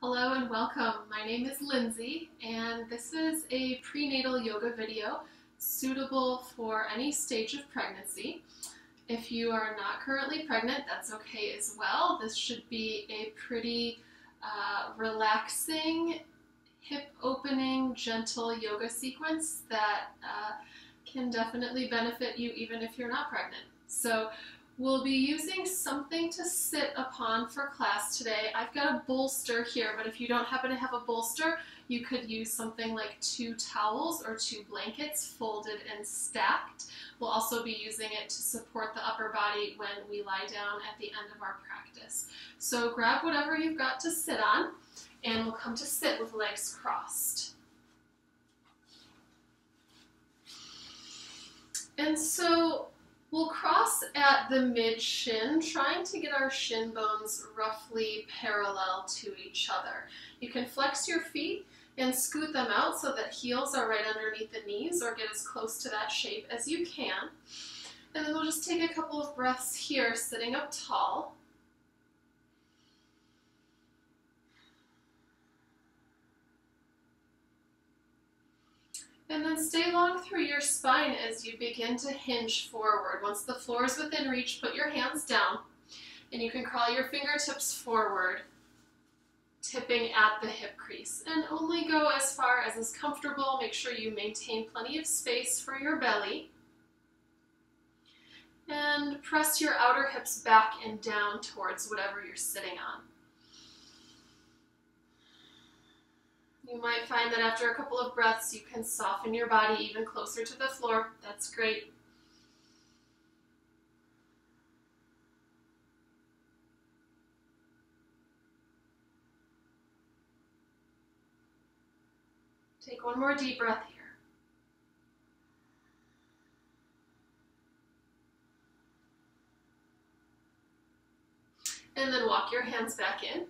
Hello and welcome. My name is Lindsay and this is a prenatal yoga video suitable for any stage of pregnancy. If you are not currently pregnant, that's okay as well. This should be a pretty relaxing, hip opening, gentle yoga sequence that can definitely benefit you even if you're not pregnant. So we'll be using something to sit upon for class today. I've got a bolster here, but if you don't happen to have a bolster, you could use something like 2 towels or 2 blankets folded and stacked. We'll also be using it to support the upper body when we lie down at the end of our practice. So grab whatever you've got to sit on, and we'll come to sit with legs crossed. And so we'll cross at the mid-shin, trying to get our shin bones roughly parallel to each other. You can flex your feet and scoot them out so that heels are right underneath the knees, or get as close to that shape as you can. And then we'll just take a couple of breaths here, sitting up tall. And then stay long through your spine as you begin to hinge forward. Once the floor is within reach, put your hands down, and you can crawl your fingertips forward, tipping at the hip crease. And only go as far as is comfortable. Make sure you maintain plenty of space for your belly. And press your outer hips back and down towards whatever you're sitting on. You might find that after a couple of breaths, you can soften your body even closer to the floor. That's great. Take one more deep breath here. And then walk your hands back in.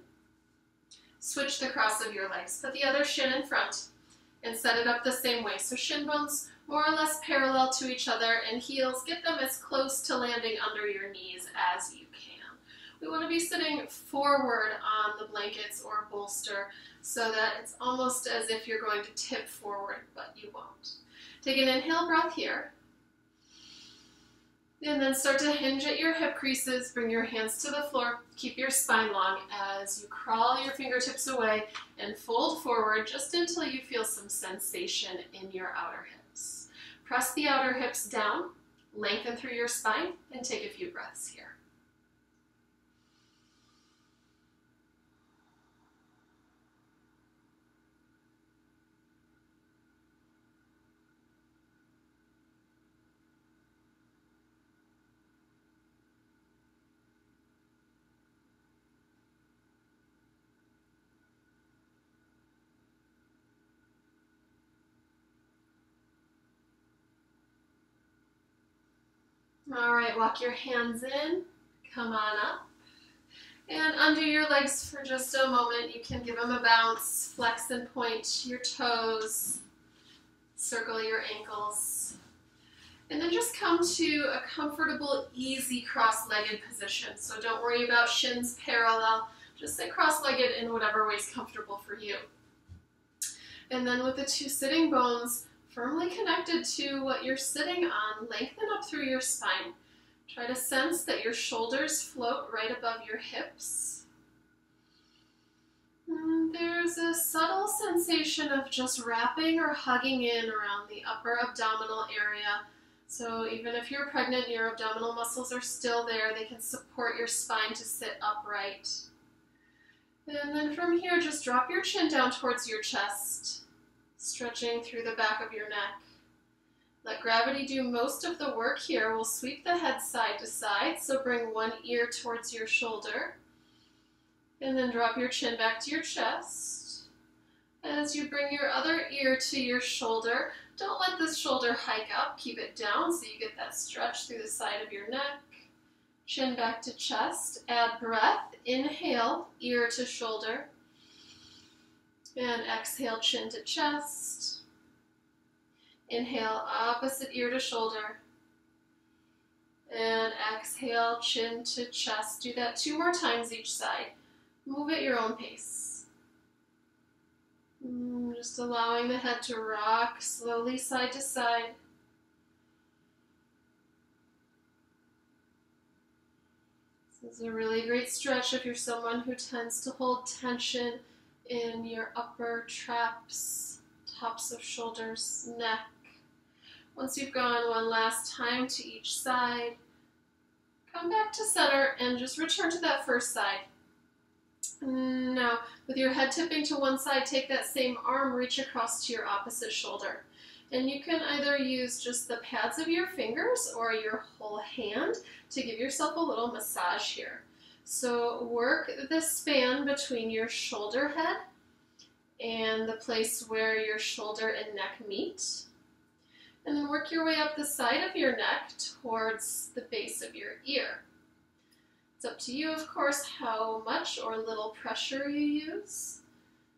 Switch the cross of your legs. Put the other shin in front and set it up the same way. So shin bones more or less parallel to each other, and heels, get them as close to landing under your knees as you can. We want to be sitting forward on the blankets or bolster so that it's almost as if you're going to tip forward, but you won't. Take an inhale breath here. And then start to hinge at your hip creases, bring your hands to the floor, keep your spine long as you crawl your fingertips away and fold forward just until you feel some sensation in your outer hips. Press the outer hips down, lengthen through your spine, and take a few breaths here. All right, walk your hands in, come on up, and undo your legs for just a moment. You can give them a bounce, flex and point your toes, circle your ankles, and then just come to a comfortable, easy cross-legged position. So don't worry about shins parallel, just sit cross-legged in whatever way is comfortable for you. And then with the 2 sitting bones firmly connected to what you're sitting on, lengthen up through your spine. Try to sense that your shoulders float right above your hips. And there's a subtle sensation of just wrapping or hugging in around the upper abdominal area. So even if you're pregnant, your abdominal muscles are still there. They can support your spine to sit upright. And then from here, just drop your chin down towards your chest, stretching through the back of your neck. Let gravity do most of the work here. We'll sweep the head side to side, so bring one ear towards your shoulder, and then drop your chin back to your chest. As you bring your other ear to your shoulder, don't let this shoulder hike up. Keep it down so you get that stretch through the side of your neck. Chin back to chest. Add breath. Inhale, ear to shoulder. And exhale, chin to chest. Inhale, opposite ear to shoulder. And exhale, chin to chest. Do that 2 more times each side. Move at your own pace. Just allowing the head to rock slowly side to side. This is a really great stretch if you're someone who tends to hold tension in your upper traps, tops of shoulders, neck. Once you've gone one last time to each side, come back to center and just return to that first side. Now, with your head tipping to one side, take that same arm, reach across to your opposite shoulder. And you can either use just the pads of your fingers or your whole hand to give yourself a little massage here. So work the span between your shoulder head and the place where your shoulder and neck meet. And then work your way up the side of your neck towards the base of your ear. It's up to you, of course, how much or little pressure you use.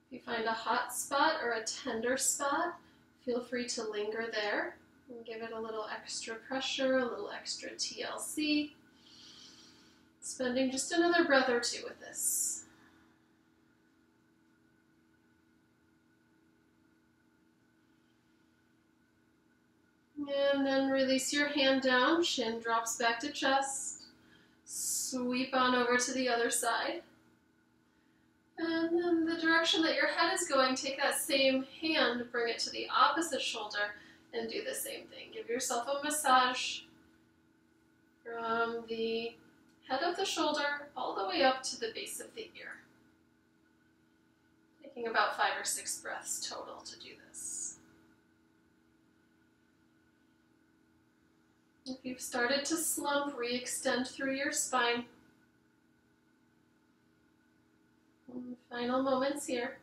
If you find a hot spot or a tender spot, feel free to linger there and give it a little extra pressure, a little extra TLC. Spending just another breath or two with this. And then release your hand down, chin drops back to chest. Sweep on over to the other side. And then the direction that your head is going, take that same hand, bring it to the opposite shoulder, and do the same thing. Give yourself a massage from the head of the shoulder all the way up to the base of the ear. Taking about 5 or 6 breaths total to do this. If you've started to slump, re-extend through your spine. And final moments here.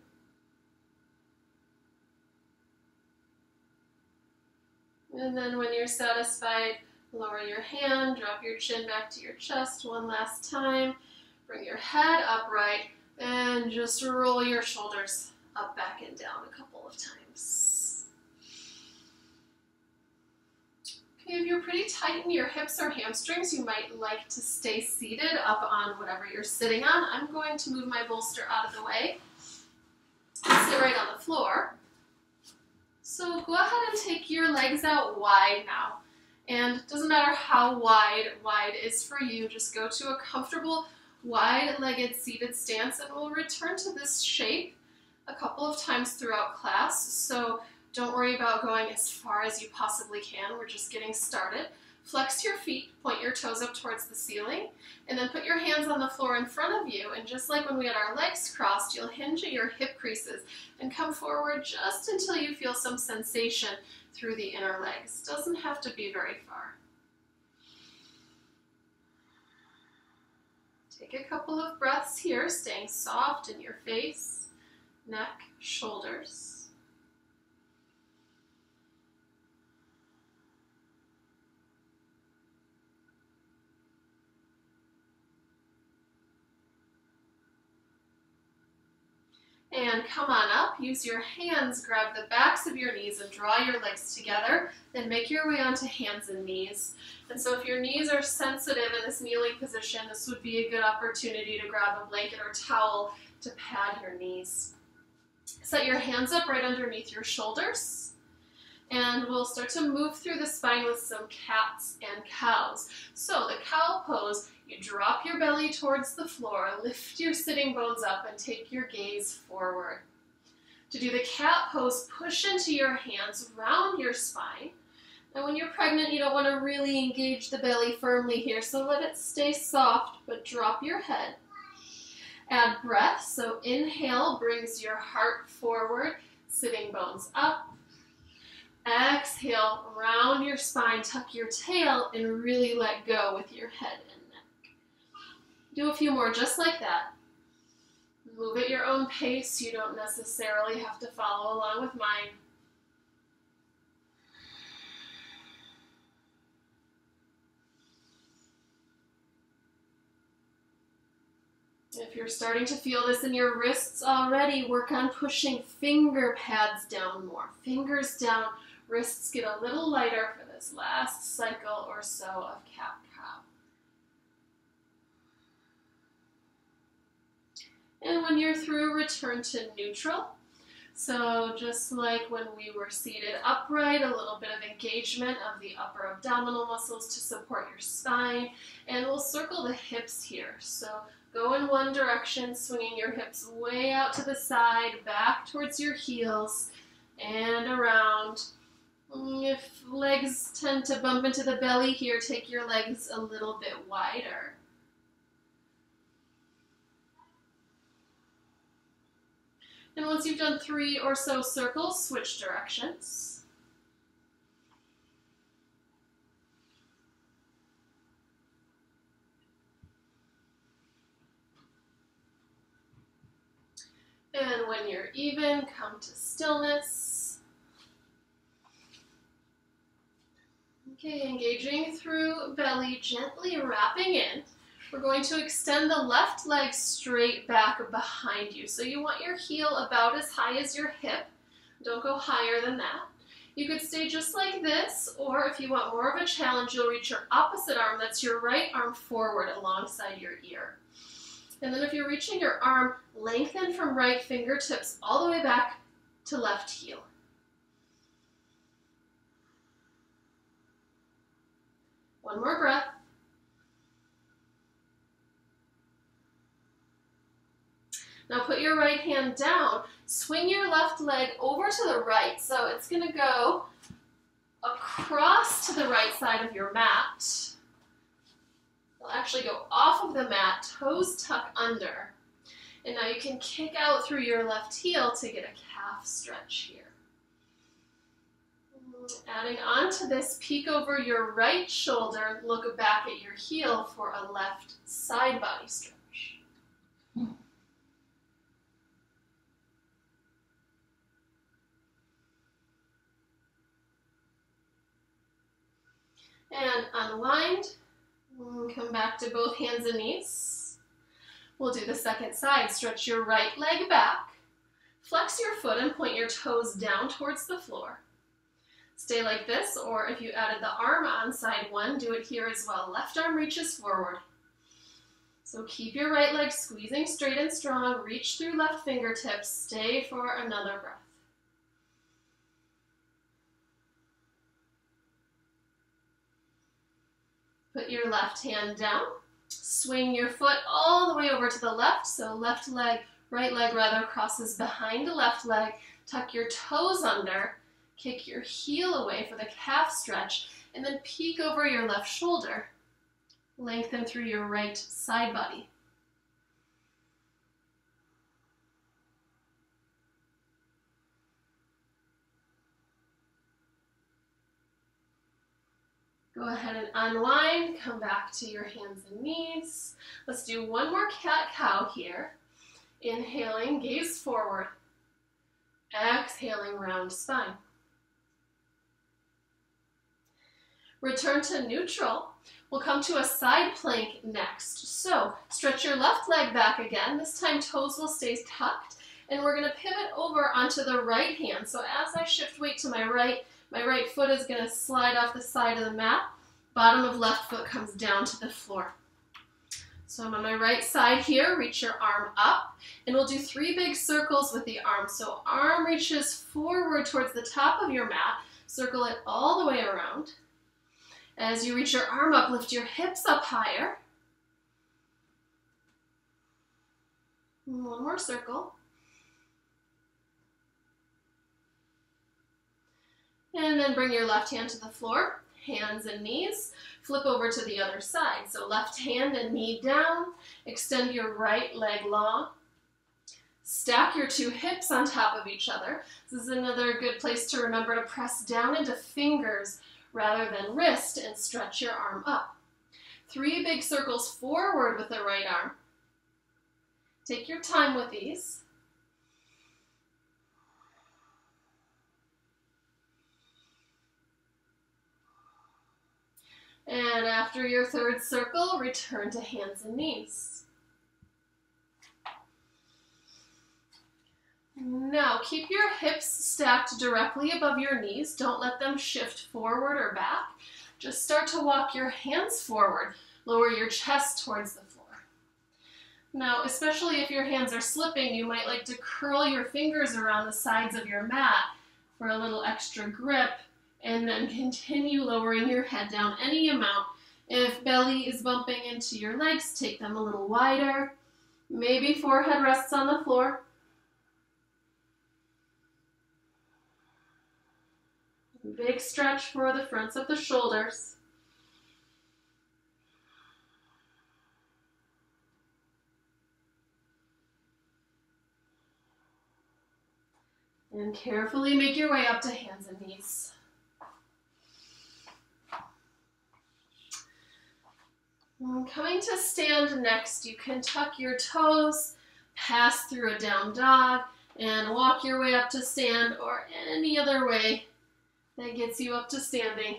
And then when you're satisfied, lower your hand, drop your chin back to your chest one last time. Bring your head upright and just roll your shoulders up, back, and down a couple of times. If you're pretty tight in your hips or hamstrings, you might like to stay seated up on whatever you're sitting on. I'm going to move my bolster out of the way and sit right on the floor. So go ahead and take your legs out wide now. And it doesn't matter how wide is for you, just go to a comfortable wide-legged seated stance, and we'll return to this shape a couple of times throughout class. So don't worry about going as far as you possibly can. We're just getting started. Flex your feet, point your toes up towards the ceiling, and then put your hands on the floor in front of you. And just like when we had our legs crossed, you'll hinge at your hip creases and come forward just until you feel some sensation through the inner legs. Doesn't have to be very far. Take a couple of breaths here, staying soft in your face, neck, shoulders. And come on up, use your hands, grab the backs of your knees and draw your legs together, then make your way onto hands and knees. And so if your knees are sensitive in this kneeling position, this would be a good opportunity to grab a blanket or towel to pad your knees. Set your hands up right underneath your shoulders, and we'll start to move through the spine with some cats and cows. So the cow pose, you drop your belly towards the floor, lift your sitting bones up, and take your gaze forward. To do the cat pose, push into your hands, round your spine. And when you're pregnant, you don't want to really engage the belly firmly here, so let it stay soft, but drop your head. Add breath, so inhale brings your heart forward, sitting bones up. Exhale, round your spine, tuck your tail, and really let go with your head and neck. Do a few more just like that. Move at your own pace. You don't necessarily have to follow along with mine. If you're starting to feel this in your wrists already, work on pushing finger pads down more. Fingers down, wrists get a little lighter for this last cycle or so of cat-cow. And when you're through, return to neutral. So just like when we were seated upright, a little bit of engagement of the upper abdominal muscles to support your spine. And we'll circle the hips here. So go in one direction, swinging your hips way out to the side, back towards your heels, and around. If legs tend to bump into the belly here, take your legs a little bit wider. And once you've done 3 or so circles, switch directions. And when you're even, come to stillness. Okay, engaging through belly, gently wrapping in. We're going to extend the left leg straight back behind you. So you want your heel about as high as your hip. Don't go higher than that. You could stay just like this, or if you want more of a challenge, you'll reach your opposite arm. That's your right arm forward alongside your ear. And then if you're reaching your arm, lengthen from right fingertips all the way back to left heel. One more breath. Now put your right hand down, swing your left leg over to the right. So it's going to go across to the right side of your mat. It'll actually go off of the mat, toes tuck under. And now you can kick out through your left heel to get a calf stretch here. Adding on to this, peek over your right shoulder, look back at your heel for a left side body stretch. And unwind, come back to both hands and knees. We'll do the second side. Stretch your right leg back, flex your foot and point your toes down towards the floor. Stay like this, or if you added the arm on side 1, do it here as well. Left arm reaches forward. So keep your right leg squeezing straight and strong, reach through left fingertips, stay for another breath. Put your left hand down, swing your foot all the way over to the left, so left leg, right leg rather, crosses behind the left leg, tuck your toes under, kick your heel away for the calf stretch, and then peek over your left shoulder, lengthen through your right side body. Go ahead and unwind, come back to your hands and knees. Let's do one more cat-cow here. Inhaling, gaze forward. Exhaling, round spine. Return to neutral. We'll come to a side plank next. So stretch your left leg back again. This time toes will stay tucked. And we're going to pivot over onto the right hand. So as I shift weight to my right foot is going to slide off the side of the mat. Bottom of left foot comes down to the floor. So I'm on my right side here. Reach your arm up. And we'll do 3 big circles with the arm. So arm reaches forward towards the top of your mat. Circle it all the way around. As you reach your arm up, lift your hips up higher. One more circle. And then bring your left hand to the floor, hands and knees. Flip over to the other side. So left hand and knee down. Extend your right leg long. Stack your 2 hips on top of each other. This is another good place to remember to press down into fingers rather than wrist and stretch your arm up. 3 big circles forward with the right arm. Take your time with these. And after your 3rd circle, return to hands and knees. Now, keep your hips stacked directly above your knees. Don't let them shift forward or back. Just start to walk your hands forward. Lower your chest towards the floor. Now, especially if your hands are slipping, you might like to curl your fingers around the sides of your mat for a little extra grip, and then continue lowering your head down any amount. If belly is bumping into your legs, take them a little wider. Maybe forehead rests on the floor. Big stretch for the fronts of the shoulders. And carefully make your way up to hands and knees. Coming to stand next, you can tuck your toes, pass through a down dog, and walk your way up to stand, or any other way that gets you up to standing.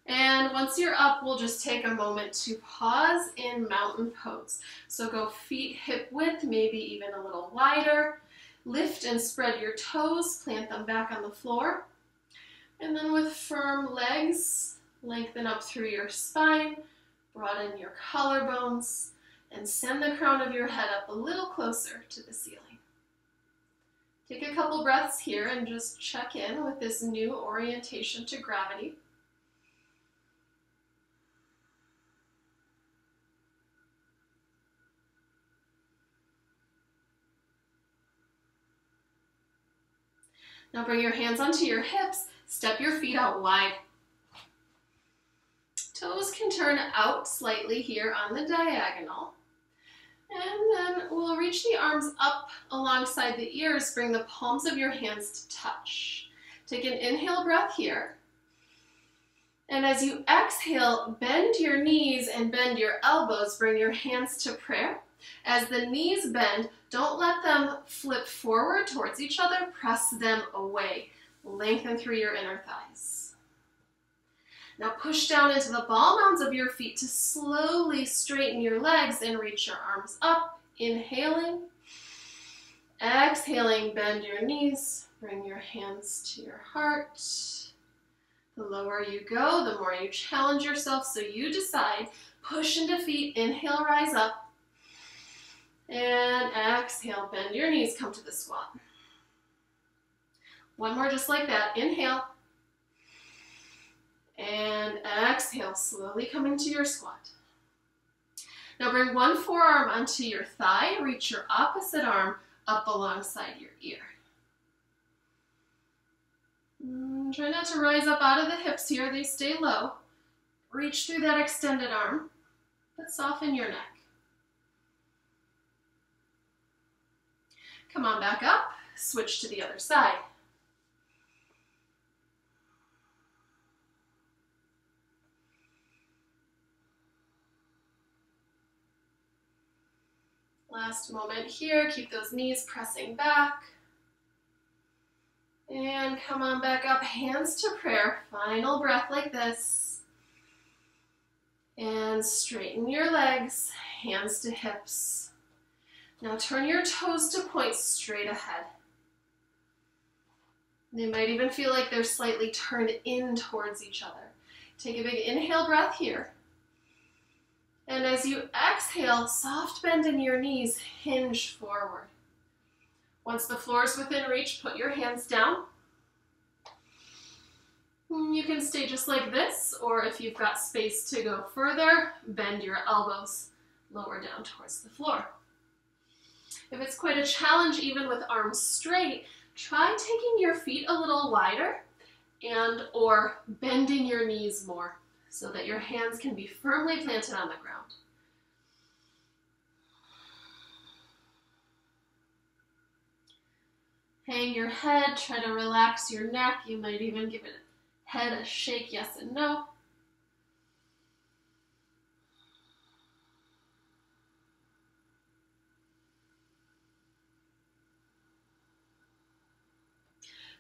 And once you're up, we'll just take a moment to pause in mountain pose. So go feet hip width, maybe even a little wider. Lift and spread your toes, plant them back on the floor. And then with firm legs, lengthen up through your spine, broaden your collarbones, and send the crown of your head up a little closer to the ceiling. Take a couple breaths here and just check in with this new orientation to gravity. Now bring your hands onto your hips, step your feet out wide. Toes can turn out slightly here on the diagonal. And then we'll reach the arms up alongside the ears, bring the palms of your hands to touch. Take an inhale breath here. And as you exhale, bend your knees and bend your elbows, bring your hands to prayer. As the knees bend, don't let them flip forward towards each other, press them away. Lengthen through your inner thighs. Now push down into the ball mounds of your feet to slowly straighten your legs and reach your arms up. Inhaling. Exhaling, bend your knees, bring your hands to your heart. The lower you go, the more you challenge yourself, so you decide. Push into feet, inhale, rise up. And exhale, bend your knees, come to the squat. One more just like that. Inhale. And exhale, slowly coming to your squat. Now bring one forearm onto your thigh, reach your opposite arm up alongside your ear. Try not to rise up out of the hips here, they stay low. Reach through that extended arm, but soften your neck. Come on back up, switch to the other side. Last moment here, keep those knees pressing back. And come on back up, hands to prayer. Final breath like this. And straighten your legs, hands to hips. Now turn your toes to point straight ahead. They might even feel like they're slightly turned in towards each other. Take a big inhale breath here. And as you exhale, soft bend in your knees, hinge forward. Once the floor is within reach, put your hands down. You can stay just like this, or if you've got space to go further, bend your elbows lower down towards the floor. If it's quite a challenge, even with arms straight, try taking your feet a little wider and or bending your knees more so that your hands can be firmly planted on the ground. Hang your head, try to relax your neck. You might even give it head a shake, yes and no.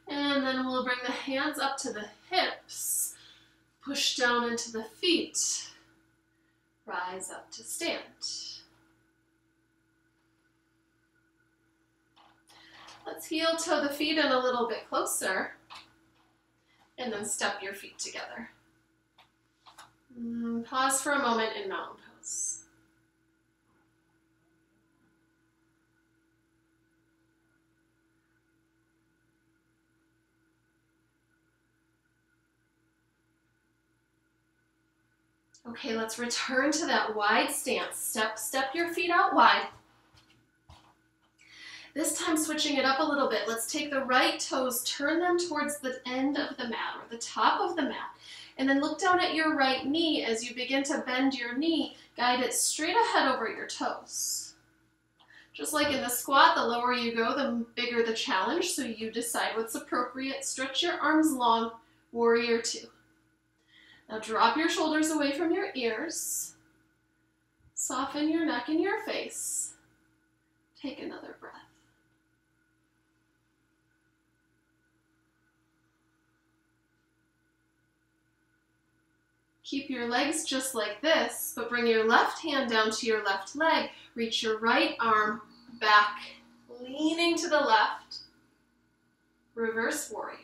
And then we'll bring the hands up to the hips, push down into the feet, rise up to stand. Let's heel toe the feet in a little bit closer, and then step your feet together. Pause for a moment in mountain pose. Okay, let's return to that wide stance. Step your feet out wide. This time switching it up a little bit. Let's take the right toes, turn them towards the end of the mat or the top of the mat. And then look down at your right knee as you begin to bend your knee. Guide it straight ahead over your toes. Just like in the squat, the lower you go, the bigger the challenge. So you decide what's appropriate. Stretch your arms long, warrior two. Now drop your shoulders away from your ears. Soften your neck and your face. Take another breath. Keep your legs just like this, but bring your left hand down to your left leg. Reach your right arm back, leaning to the left. Reverse warrior.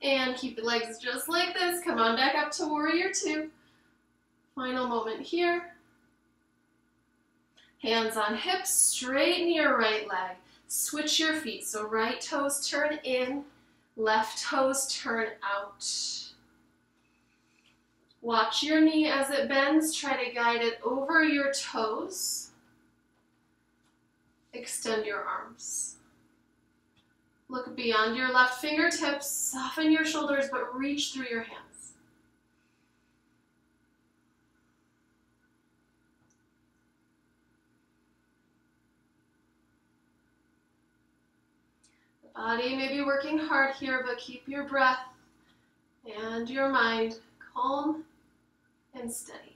And keep the legs just like this. Come on back up to warrior two. Final moment here. Hands on hips, straighten your right leg. Switch your feet, so right toes turn in, left toes turn out. Watch your knee as it bends, try to guide it over your toes. Extend your arms. Look beyond your left fingertips, soften your shoulders, but reach through your hands. Body may be working hard here, but keep your breath and your mind calm and steady.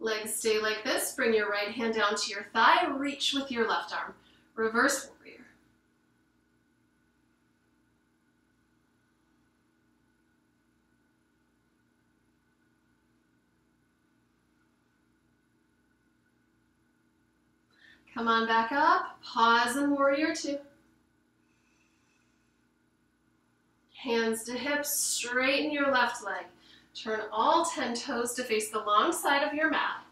Legs stay like this. Bring your right hand down to your thigh. Reach with your left arm. Reverse warrior. Come on back up, pause and warrior two. Hands to hips, straighten your left leg. Turn all 10 toes to face the long side of your mat.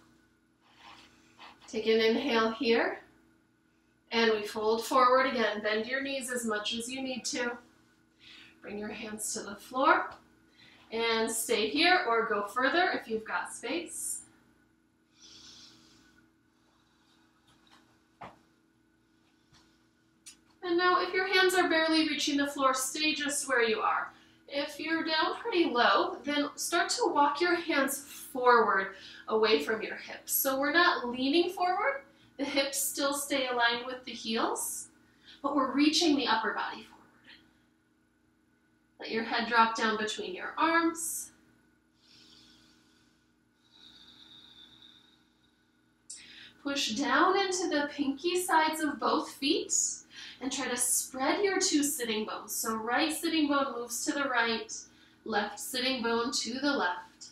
Take an inhale here, and we fold forward again. Bend your knees as much as you need to. Bring your hands to the floor, and stay here or go further if you've got space. And now if your hands are barely reaching the floor, stay just where you are. If you're down pretty low, then start to walk your hands forward away from your hips. So we're not leaning forward, the hips still stay aligned with the heels, but we're reaching the upper body forward. Let your head drop down between your arms. Push down into the pinky sides of both feet. And try to spread your two sitting bones. So right sitting bone moves to the right, left sitting bone to the left.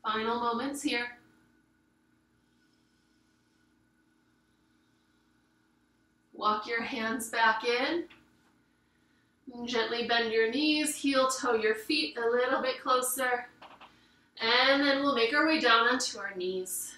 Final moments here. Walk your hands back in. Gently bend your knees, heel toe your feet a little bit closer, and then we'll make our way down onto our knees.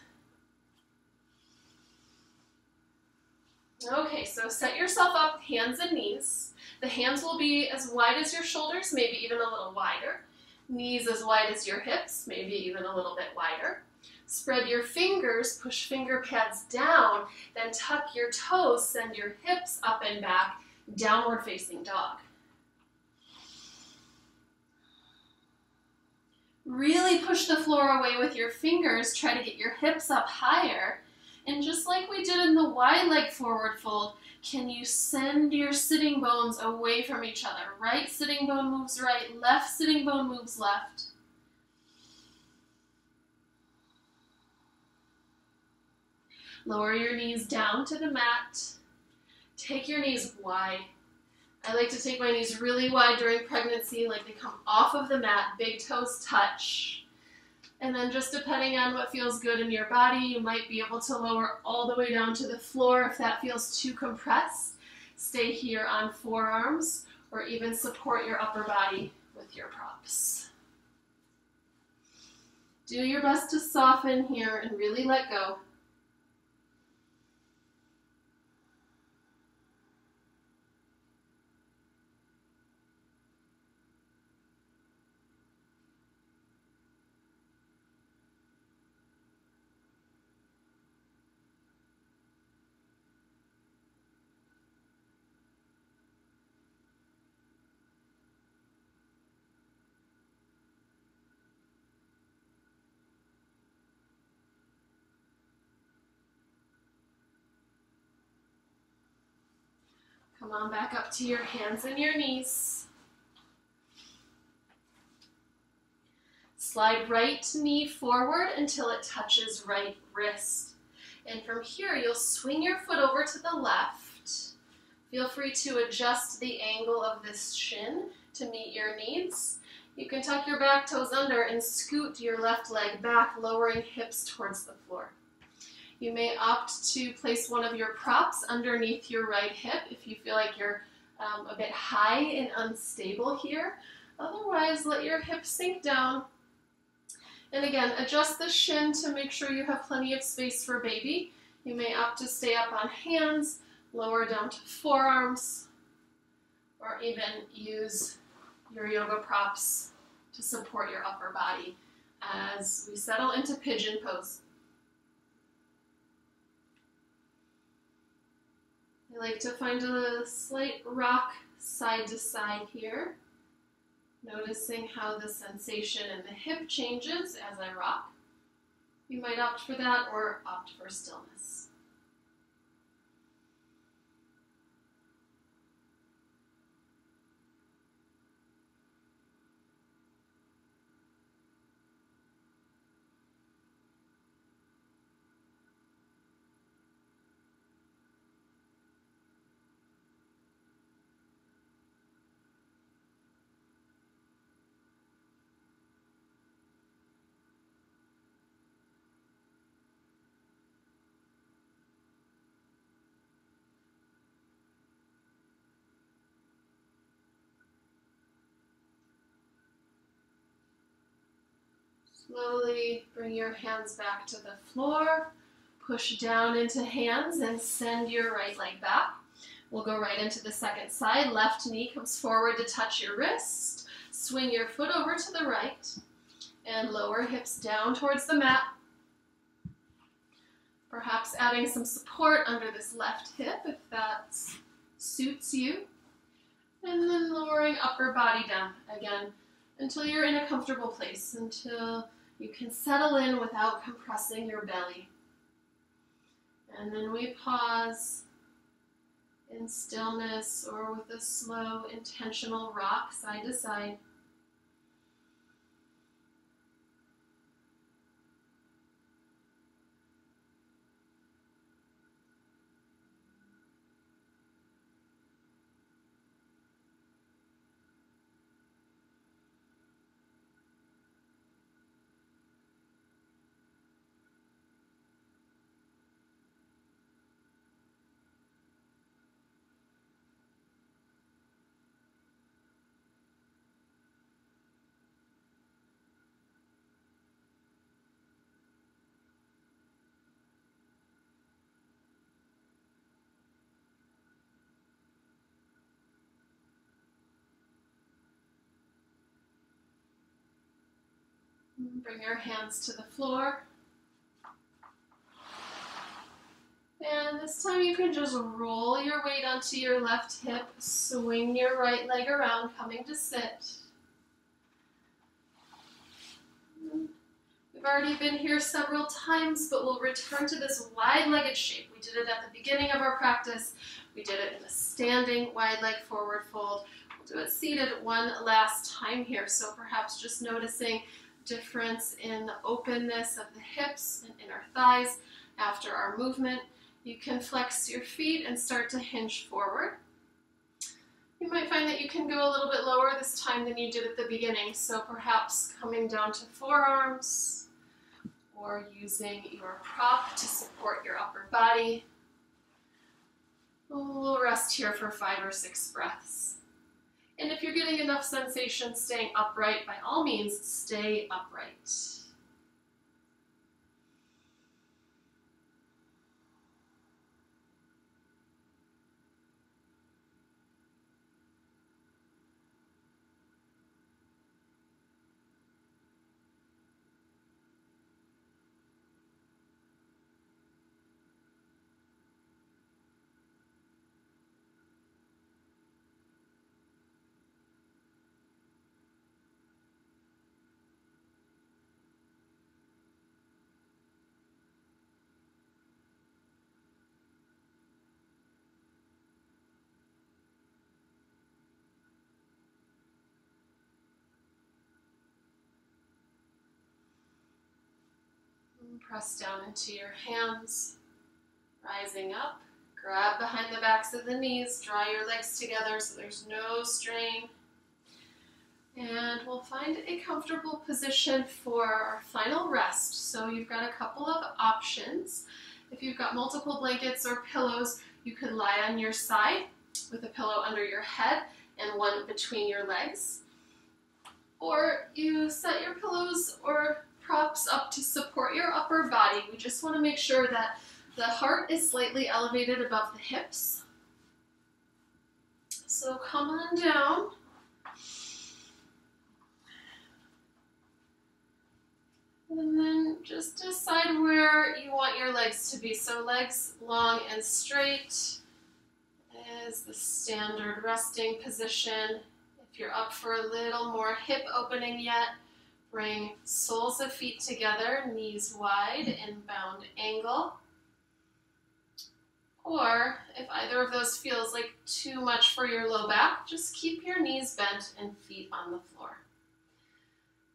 Okay, so set yourself up, hands and knees. The hands will be as wide as your shoulders, maybe even a little wider. Knees as wide as your hips, maybe even a little bit wider. Spread your fingers, push finger pads down, then tuck your toes, send your hips up and back, downward facing dog. Really push the floor away with your fingers. Try to get your hips up higher. And just like we did in the wide leg forward fold, can you send your sitting bones away from each other? Right sitting bone moves right, left sitting bone moves left. Lower your knees down to the mat. Take your knees wide. I like to take my knees really wide during pregnancy, like they come off of the mat, big toes touch. And then just depending on what feels good in your body, you might be able to lower all the way down to the floor if that feels too compressed. Stay here on forearms or even support your upper body with your props. Do your best to soften here and really let go. Come on back up to your hands and your knees. Slide right knee forward until it touches right wrist. And from here, you'll swing your foot over to the left. Feel free to adjust the angle of this shin to meet your needs. You can tuck your back toes under and scoot your left leg back, lowering hips towards the floor. You may opt to place one of your props underneath your right hip if you feel like you're a bit high and unstable here. Otherwise, let your hips sink down. And again, adjust the shin to make sure you have plenty of space for baby. You may opt to stay up on hands, lower down to forearms, or even use your yoga props to support your upper body as we settle into pigeon pose. I like to find a slight rock side to side here, noticing how the sensation in the hip changes as I rock. You might opt for that or opt for stillness. Slowly bring your hands back to the floor, push down into hands and send your right leg back. We'll go right into the second side. Left knee comes forward to touch your wrist. Swing your foot over to the right and lower hips down towards the mat. Perhaps adding some support under this left hip if that suits you. And then lowering upper body down again until you're in a comfortable place, until you can settle in without compressing your belly. And then we pause in stillness or with a slow, intentional rock side to side. Bring your hands to the floor. And this time you can just roll your weight onto your left hip, swing your right leg around, coming to sit. We've already been here several times, but we'll return to this wide-legged shape. We did it at the beginning of our practice. We did it in the standing wide leg forward fold. We'll do it seated one last time here. So perhaps just noticing difference in the openness of the hips and inner thighs after our movement. You can flex your feet and start to hinge forward. You might find that you can go a little bit lower this time than you did at the beginning, so perhaps coming down to forearms or using your prop to support your upper body. We'll rest here for 5 or 6 breaths. And if you're getting enough sensation staying upright, by all means, stay upright. Press down into your hands, rising up. Grab behind the backs of the knees, draw your legs together so there's no strain. And we'll find a comfortable position for our final rest. So you've got a couple of options. If you've got multiple blankets or pillows, you could lie on your side with a pillow under your head and one between your legs. Or you set your pillows or props up to support your upper body. We just want to make sure that the heart is slightly elevated above the hips. So come on down. And then just decide where you want your legs to be. So legs long and straight is the standard resting position. If you're up for a little more hip opening yet, bring soles of feet together, knees wide, inbound angle. Or if either of those feels like too much for your low back, just keep your knees bent and feet on the floor.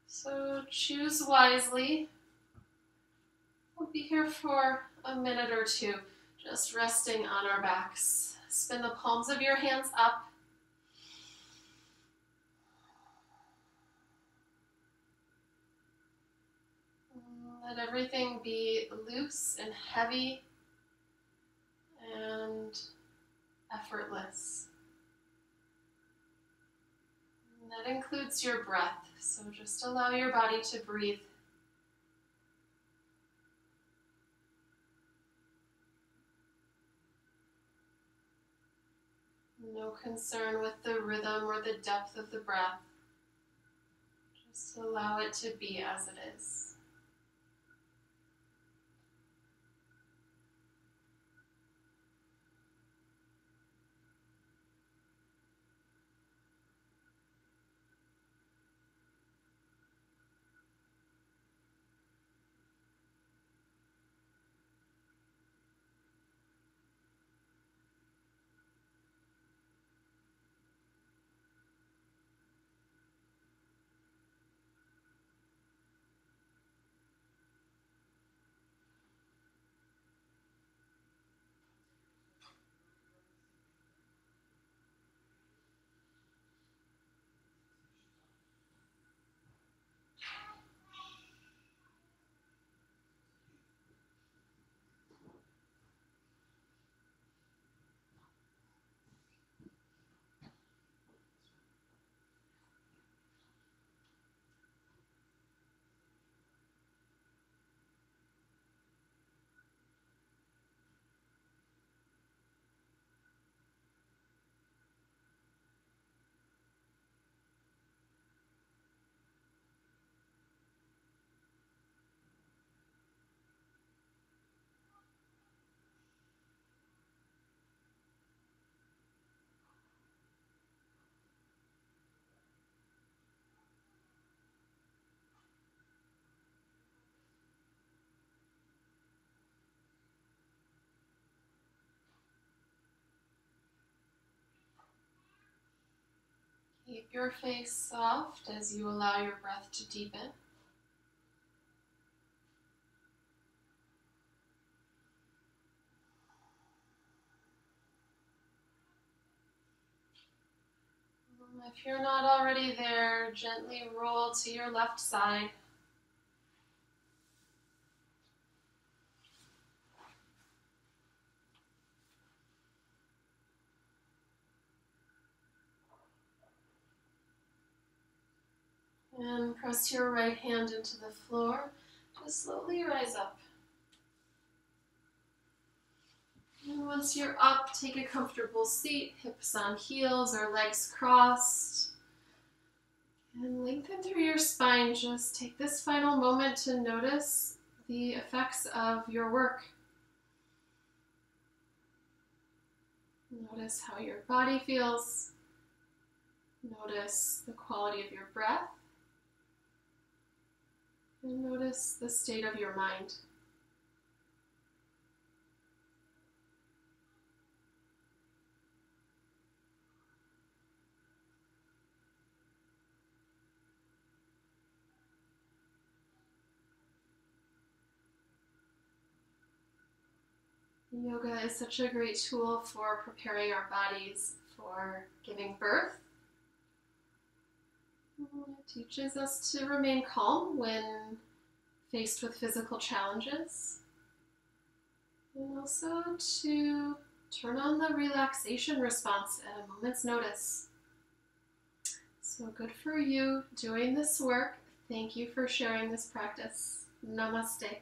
So choose wisely. We'll be here for a minute or two, just resting on our backs. Spin the palms of your hands up. Let everything be loose and heavy and effortless. And that includes your breath, so just allow your body to breathe. No concern with the rhythm or the depth of the breath. Just allow it to be as it is. Keep your face soft as you allow your breath to deepen. If you're not already there, gently roll to your left side. And press your right hand into the floor to slowly rise up. And once you're up, take a comfortable seat, hips on heels or legs crossed. And lengthen through your spine. Just take this final moment to notice the effects of your work. Notice how your body feels. Notice the quality of your breath. And notice the state of your mind. Yoga is such a great tool for preparing our bodies for giving birth. It teaches us to remain calm when faced with physical challenges, and also to turn on the relaxation response at a moment's notice. So good for you doing this work. Thank you for sharing this practice. Namaste.